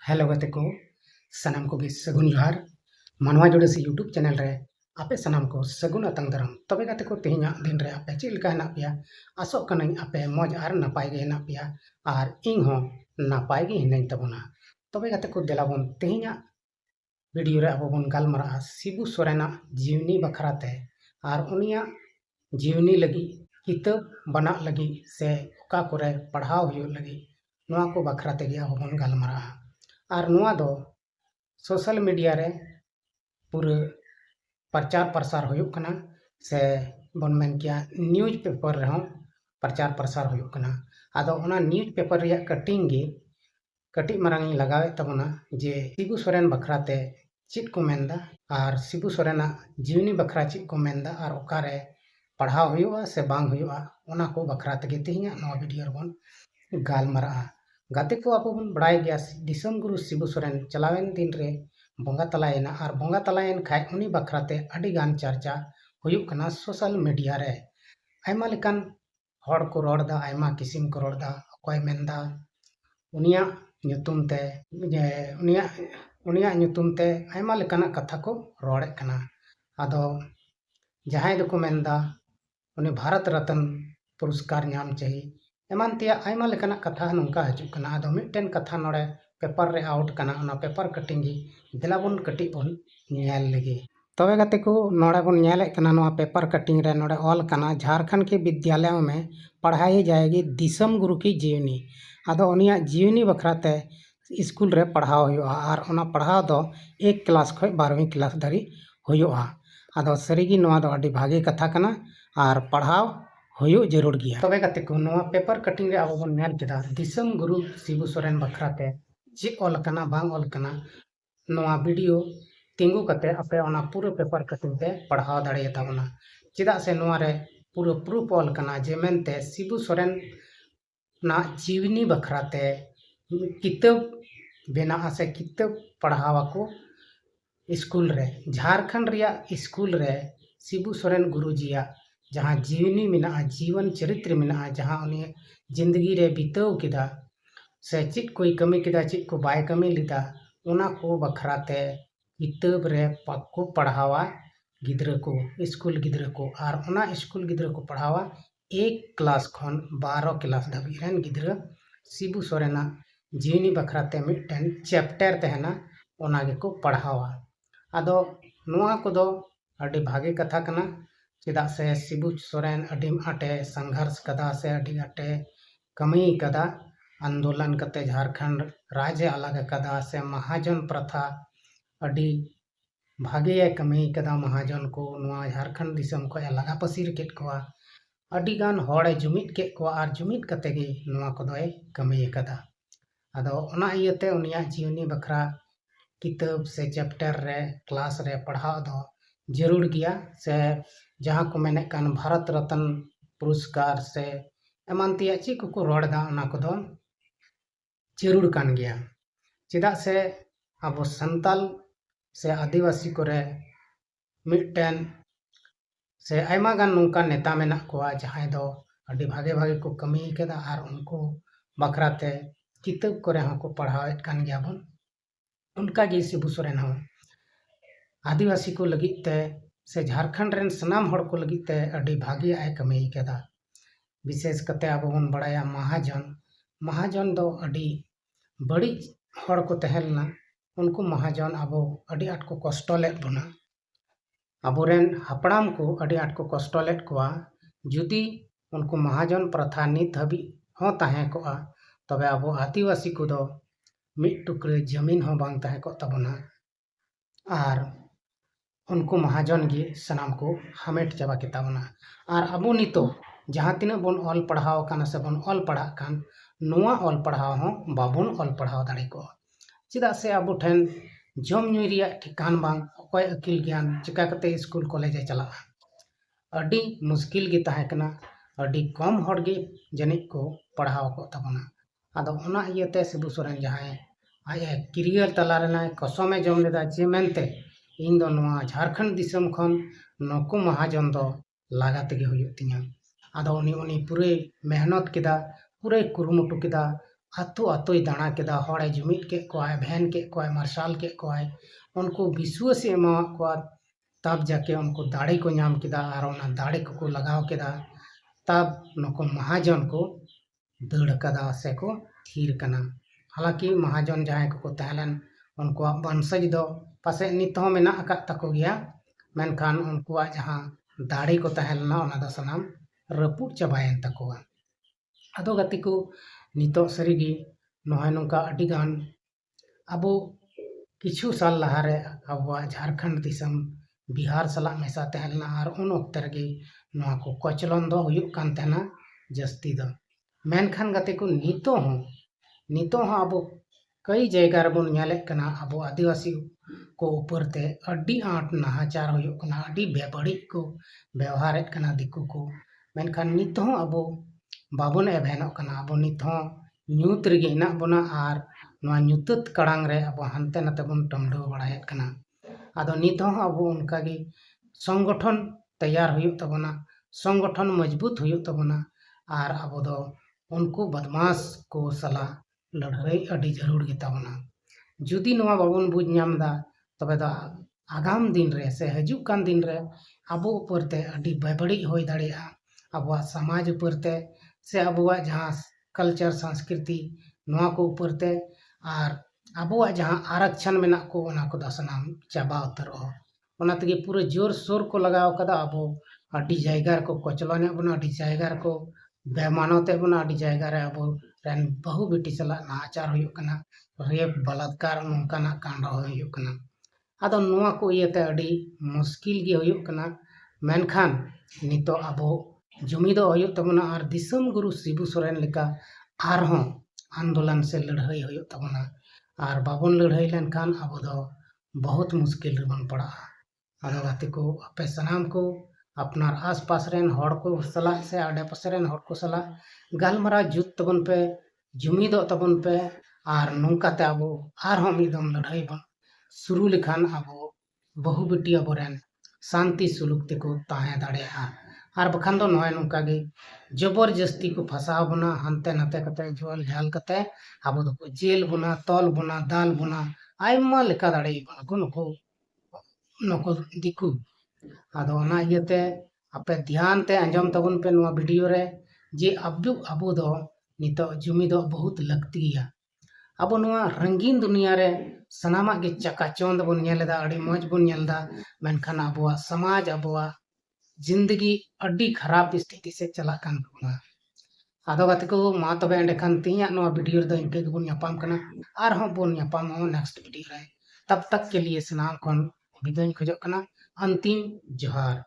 Hello गते को सनाम को सगुन जोहार मानवा जोड़े से यूट्यूब चैनल रे आपे सनाम को सगुन अतंग दरम तबे गते को तेहना दिन रे आपे चिलका हेना पिया आसो कनाई आपे मौज आर नपाय गे हेना पिया आर इंग हो नपाय गे हिनाई तबना तबे गते को देलाबन तेहना वीडियो रे अब बन गालमरा शिबू सोरेना जीवनी बखराते आर उनिया जीवनी लगी किताब बना लगी से ओका करे पढ़ाव हुयो लगी नोआ को बखराते गे अब बन गालमरा आर नोआ दो सोशल मीडिया रे पूरे प्रचार प्रसार हुयो कना से बन मेन किया न्यूज पेपर रे प्रचार प्रसार हुयो कना आदो ओना न्यूज पेपर रे कटिंग गे कटी मारंग लगावे तबना जे शिबू सोरेन बखराते चित को मेंदा आर शिबू सोरेना जीवनी बखरा चित को मेंदा आर ओकारे पढ़ाव हुयो से बांग हुयो ओना को बखराते गे तिहिया नोआ वीडियो रे बन गालमरा गाते को अब बन बड़ाई गया दिसम गुरु शिबू सोरेन चलावेन दिन रे बोंगा तलायना और बोंगा तलायन खाय उनी बखराते अडी गान चर्चा हुयुक कना सोशल मीडिया रे आयमा लेकान हड़ को रोड़दा आयमा किसिम को रोड़दा अकोय मेंदा उनिया ᱧᱩᱛᱩᱢ ᱛᱮ उनिया ᱧᱩᱛᱩᱢ ᱛᱮ आयमा लेकाना कथा को रोड़े कना आदो जहां दो को मेंदा उनी भारत रत्न पुरस्कार नाम चाहिए एमान तिया आयमा लेकाना कथा नोंका हजु कना आदो मिटन कथा नोड़े पेपर रे आउट कना ओना पेपर कटिंग दिलाबन कटी बन नेल लगी तबे गते को नोड़े बन नेले कना नोआ पेपर कटिंग रे नोड़े ऑल कना झारखंड के विद्यालयों में पढ़ाई जाएगी दिसम गुरु की जीवनी आदो उनिया जीवनी बखराते स्कूल रे पढ़ाव हुयो आर ओना पढ़ाव दो 1 क्लास खय 12वीं क्लास धरी हुयो आदो सरीगी नोआ दो अडी भागे कथा कना आर पढ़ाव हुयो जरूर गया तबे गते को नोआ पेपर कटिंग रे अब बन नेल केदा दिसम गुरु शिबू सोरेन बखराते जे ऑल कना बांग ऑल कना नोआ वीडियो तिंगु कते आपे ओना पूरा पेपर कटिंग ते पढ़ाव दाड़े ताबना चिदा से नोआ रे पूरा प्रूफ ऑल कना जे मेनते शिबू सोरेन ना जीवनी बखराते किताब बेना से किताब पढ़ावा को स्कूल रे झारखंड रिया स्कूल रे शिबू सोरेन गुरुजिया जहाँ जीवनी मिना जीवन चरित्र मिना जहाँ उन्हें जिंदगी रे बिताव किदा से चित कोई कमी किदा चित को बाय कमी लिदा उना को बखराते किताब रे को पढ़ावा गिद्र को स्कूल गिद्र को आर उना स्कूल गिद्र को पढ़ावा 1 क्लास खन 12 क्लास धाबी रेन गिद्र शिबू सोरेना जीवनी बखराते मिटन चैप्टर तहना ओना गे को पढ़ावा आदो नोआ को दो अडी भागे कथा कना चिदा से शिबू सोरेन अडी आटे संघर्ष कदा से अडी आटे कमी कदा आंदोलन कते झारखंड राज्य अलग कदा से महाजन प्रथा अडी भागे कमी कदा महाजन को नोआ झारखंड दिसम को लगा पसीर केट को अडी गान होड़े जुमित के को आर जुमित कते गे नोआ को दोए कमी कदा आदो ओना इयते उनिया जीवनी बखरा किताब से चैप्टर रे क्लास रे पढ़ाव दो जरूर गया से जहाँ को मैंने कान भारत रत्न पुरस्कार से एमान तिया ची को रोड़दा ओना को दो जरूर कान गया चिदा से अब संताल से आदिवासी करे मिटन से आयमा गान नोंका नेता मेना कोआ जहां दो अडी भागे भागे को कमी केदा आर उनको बखराते किताब करे को पढ़ावेत कान गया बन उनका गे शिबू सोरेन हो आदिवासी को लगिते से झारखंड रेन सनाम हड़ को लगिते अडी भागी आय कमी केदा विशेष कते अब बन बड़ाया महाजन दो अडी बड़ी हड़ को तहलना उनको महाजन अब अडी आट को कष्टलेट बना अबोरेन हपड़ाम को अडी आट को कष्टलेट कोआ जुदी उनको महाजन प्रथा नित हबी हो ताहे को तबे अब आदिवासी को दो मिट टुकरे जमीन हो बांग ताहे को तबना आर उनको महाजन गे सनाम को हमेट चाबा के ताबना आर अबो नितो जहाँ तिना बन ऑल पढ़ाव काना से बन ऑल पढ़ा कान नोआ ऑल पढ़ाव हो बाबुन ऑल पढ़ाव दाड़े को चिदा से अब ठेन जम न्यू रिया ठिकान बांग अकोय अकिल ज्ञान चिका कते स्कूल कॉलेज चला अडी मुश्किल गे ताहे कना अडी कम हड़ गे जनिक को पढ़ाव को तबना आदो ओना इयते शिबू सोरेन जहां आय क्रियर तला रेना कसमे जम लेदा जे मेनते इन दो नोआ झारखंड दिसम खन नको महाजन दो लागत गे हुयो तिया आदो उनी पूरे मेहनत केदा पूरे कुरुमुटु केदा आतो आतोय दाणा केदा हॉड़े जुमिद के कोआय भेन के कोआय मार्शल के कोआय उनको विश्वास एमा कोआ तब जाके उनको दाड़े को नाम केदा और ओना दाड़े को लगाव केदा तब नुको महाजन को दड़ कदा से को थीर कना। हालांकि महाजन जहां को तहलन उनको वंशज दो पासे नित हो मेना अका तको गया मेनखान उनको जहां दाड़े को तहलना ओना द सनाम रपुट चाबायन तकोआ। अदो गति को नितो सरीगी नोय नोका अडिगान अबो किछु साल लहारे अब झारखंड दिसम बिहार सला मेसा तहलना और उन वक्त रगे नोआ को कचलन दो हुयुक कान तहना जस्ती दो मेनखान गति को नितो हो अब कई जगह रबन ᱧᱮᱞᱮᱫ कना अब आदिवासी को ऊपर ते अड्डी आट नाहाचार हुयुक कना अड्डी बेबड़ी को व्यवहारेत कना दिकु को मेनखान नित हो अब बाबन एभेनोक कना अब नित हो ᱧᱩᱛ ᱨᱮᱜᱮ ᱦᱮᱱᱟᱜ ᱵᱚᱱᱟ ᱟᱨ ᱱᱚᱣᱟ ᱧᱩᱛᱟᱹᱛ ᱠᱟᱲᱟᱝ ᱨᱮ ᱟᱵᱚ ᱦᱟᱱᱛᱮ ᱱᱟᱛᱮ ᱵᱚᱱ ᱴᱚᱢᱰᱟᱹᱣ ᱵᱟᱲᱟᱭᱮᱫ ᱠᱟᱱᱟ ᱟᱫᱚ ᱱᱤᱛ ᱦᱚᱸ ᱟᱵᱚ ᱚᱱᱠᱟᱜᱮ संगठन तैयार हुयुक तबना संगठन मजबूत हुयुक तबना और अब दो उनको बदमाश को सला लड़ाई अड़ी जरूर गिताबना जुदी नवा बाबन बुझ नामदा तबे दा आगाम दिन रे से हजुक कान दिन रे अब ऊपरते अड़ी बेबड़ी होई दाड़िया अब समाज ऊपरते से अब जहाँ कल्चर संस्कृति नवा को ऊपरते और अब जहाँ आरक्षण में को ओना को दसनाम चाबा उतरो ओना तगे पूरे जोर शोर को लगाव कदा अब अड़ी जायगा को कचलने बना अड़ी जायगा को बेमानते बना अड़ी जायगा रे अब रेन बहु बेटी सला नाचार हुयुक कना रेप बलात्कार नोंकाना कांड हुयुक कना आदो नोआ को इयते अड़ी मुश्किल गे हुयुक कना मेनखान नितो अब जुमिदो हुयुक तबना और दिसम गुरु शिबू सोरेन लेका आरहों आंदोलन से लड़ाई हुयुक तबना और बाबन लड़ाई लेनखान अब दो बहुत मुश्किल रे बन पड़ा आदो गाते को अपे सनाम को अपनार आसपास रेन हड़ को सला से आडे पासे रेन हड़ को सला गालमरा जुत तबन पे जुमिदो तबन पे और नौकाते अब आरहों मिदम लड़ाई बन शुरू लेखान अब बहु बेटी अब रेन शांति सुलुक तेको ताहे दाड़ेया और बखान दो नय नौका गे जबरदस्ती को फसाव बना हनते नते कते जोल झाल कते अब दो जेल बना तल बना दाल बना आयमा लेका दाड़े बना नको दिकु आदो ना इयते अपे ध्यान ते अंजम तबन पे नवा वीडियो रे जे अबो दो नितो जुमी दो बहुत लगती गया अब नवा रंगीन दुनिया रे सनामा गे चकाचौंद बन नेलदा अड़ी मौज बन नेलदा मेनखान अबवा समाज अबवा जिंदगी अड्डी खराब स्थिति से चला कान बना आदो गाते को मा तबे एंडे खान तिया नवा वीडियो रे दो इनके बन यापाम कना आर हों बन यापाम हो नेक्स्ट वीडियो रे तब तक के लिए सनाम खन विदाई खोजो कना अंतिम जोहार।